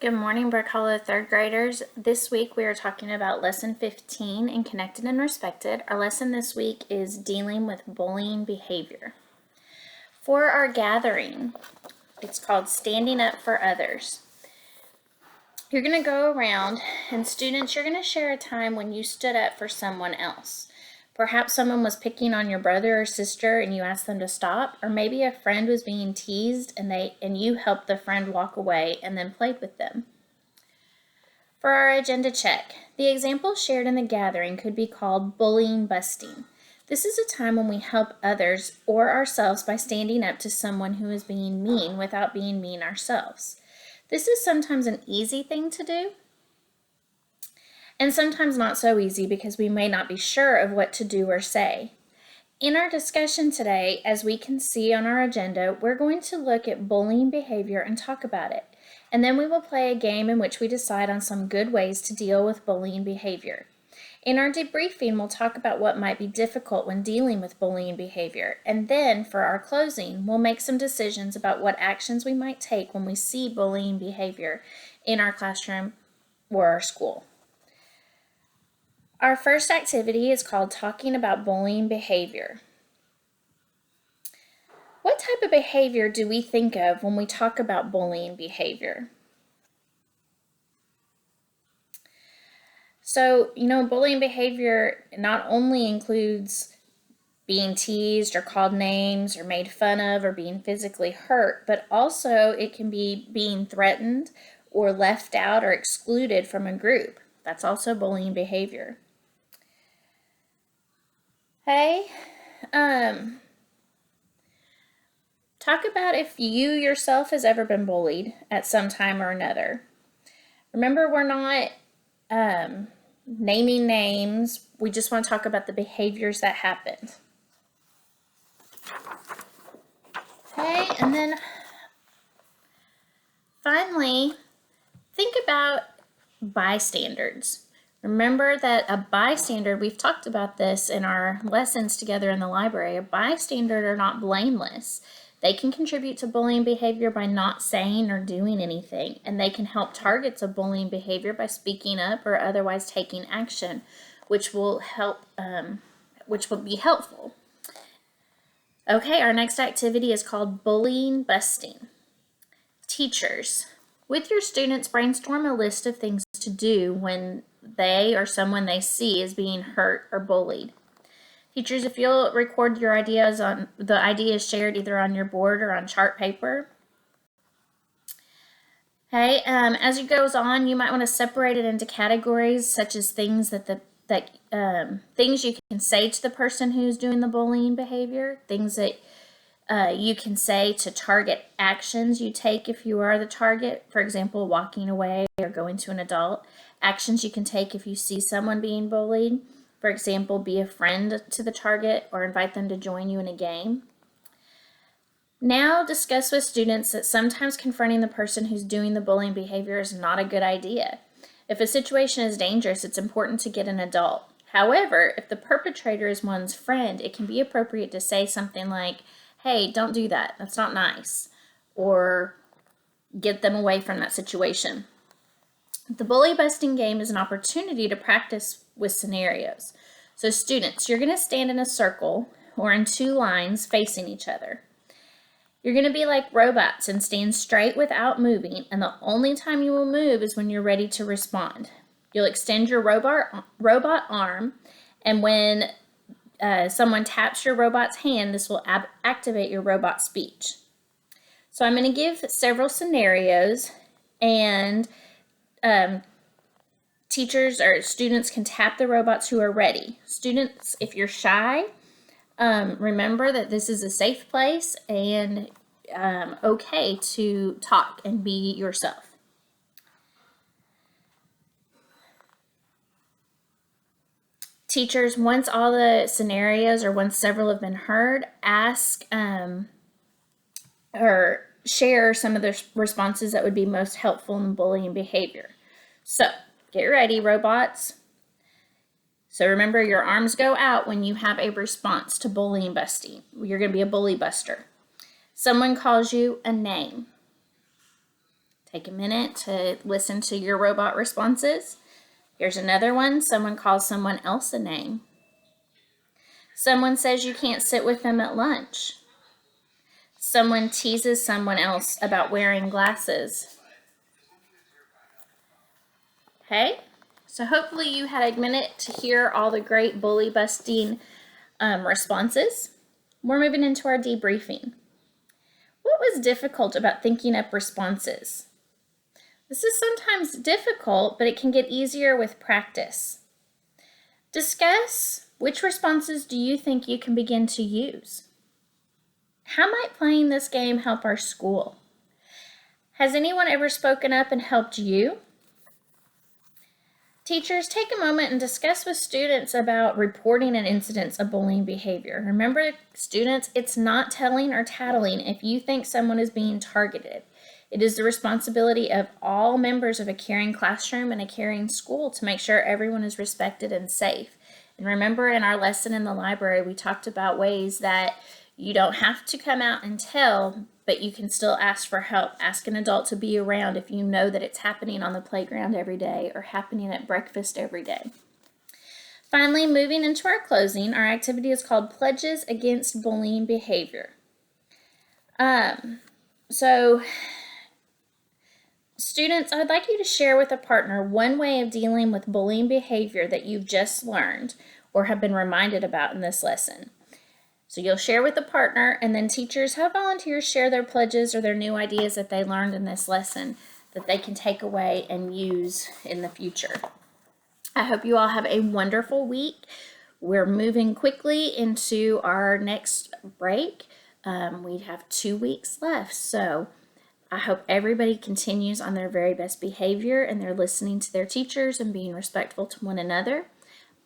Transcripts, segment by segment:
Good morning, Brook Hollow third graders. This week we are talking about lesson 15 in Connected and Respected. Our lesson this week is dealing with bullying behavior. For our gathering, it's called Standing Up for Others. You're going to go around, and students, you're going to share a time when you stood up for someone else. Perhaps someone was picking on your brother or sister and you asked them to stop, or maybe a friend was being teased and you helped the friend walk away and then played with them. For our agenda check, the example shared in the gathering could be called bullying busting. This is a time when we help others or ourselves by standing up to someone who is being mean without being mean ourselves. This is sometimes an easy thing to do, and sometimes not so easy because we may not be sure of what to do or say. In our discussion today, as we can see on our agenda, we're going to look at bullying behavior and talk about it. And then we will play a game in which we decide on some good ways to deal with bullying behavior. In our debriefing, we'll talk about what might be difficult when dealing with bullying behavior. And then for our closing, we'll make some decisions about what actions we might take when we see bullying behavior in our classroom or our school. Our first activity is called Talking About Bullying Behavior. What type of behavior do we think of when we talk about bullying behavior? So, bullying behavior not only includes being teased or called names or made fun of or being physically hurt, but also it can be being threatened or left out or excluded from a group. That's also bullying behavior. Hey, talk about if you yourself has ever been bullied at some time or another. Remember, we're not naming names. We just want to talk about the behaviors that happened. Okay, and then finally, think about bystanders. Remember that a bystander, we've talked about this in our lessons together in the library, a bystander are not blameless. They can contribute to bullying behavior by not saying or doing anything, and they can help targets of bullying behavior by speaking up or otherwise taking action, which will be helpful. Okay, our next activity is called bullying busting. Teachers, with your students, brainstorm a list of things to do when they or someone they see is being hurt or bullied. Teachers, if you'll record your ideas on the ideas shared either on your board or on chart paper. Okay, as it goes on, you might want to separate it into categories such as things things you can say to the person who's doing the bullying behavior, things that you can say to target actions you take if you are the target, for example, walking away or going to an adult. Actions you can take if you see someone being bullied, for example, be a friend to the target or invite them to join you in a game. Now discuss with students that sometimes confronting the person who's doing the bullying behavior is not a good idea. If a situation is dangerous, it's important to get an adult. However, if the perpetrator is one's friend, it can be appropriate to say something like, "Hey, don't do that. That's not nice," or get them away from that situation. The bully busting game is an opportunity to practice with scenarios. So students, you're going to stand in a circle or in two lines facing each other. You're going to be like robots and stand straight without moving, and the only time you will move is when you're ready to respond. You'll extend your robot arm, and when someone taps your robot's hand, this will activate your robot speech. So I'm going to give several scenarios, and teachers or students can tap the robots who are ready. Students, if you're shy, remember that this is a safe place and okay to talk and be yourself. Teachers, once all the scenarios or once several have been heard, ask or share some of the responses that would be most helpful in bullying behavior. So, get ready, robots. So remember, your arms go out when you have a response to bullying busting. You're going to be a bully buster. Someone calls you a name. Take a minute to listen to your robot responses. Here's another one. Someone calls someone else a name. Someone says you can't sit with them at lunch. Someone teases someone else about wearing glasses. Okay, so hopefully you had a minute to hear all the great bully busting responses. We're moving into our debriefing. What was difficult about thinking up responses? This is sometimes difficult, but it can get easier with practice. Discuss which responses do you think you can begin to use? How might playing this game help our school? Has anyone ever spoken up and helped you? Teachers, take a moment and discuss with students about reporting an incidence of bullying behavior. Remember, students, it's not telling or tattling if you think someone is being targeted. It is the responsibility of all members of a caring classroom and a caring school to make sure everyone is respected and safe. And remember, in our lesson in the library, we talked about ways that you don't have to come out and tell, but you can still ask for help. Ask an adult to be around if you know that it's happening on the playground every day or happening at breakfast every day. Finally, moving into our closing, our activity is called Pledges Against Bullying Behavior. Students, I'd like you to share with a partner one way of dealing with bullying behavior that you've just learned or have been reminded about in this lesson. So you'll share with a partner, and then teachers have volunteers share their pledges or their new ideas that they learned in this lesson that they can take away and use in the future. I hope you all have a wonderful week. We're moving quickly into our next break. We have 2 weeks left, so I hope everybody continues on their very best behavior and they're listening to their teachers and being respectful to one another.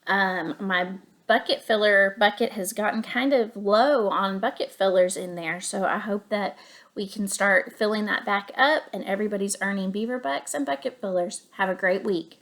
My bucket filler bucket has gotten kind of low on bucket fillers in there, so I hope that we can start filling that back up and everybody's earning beaver bucks and bucket fillers. Have a great week.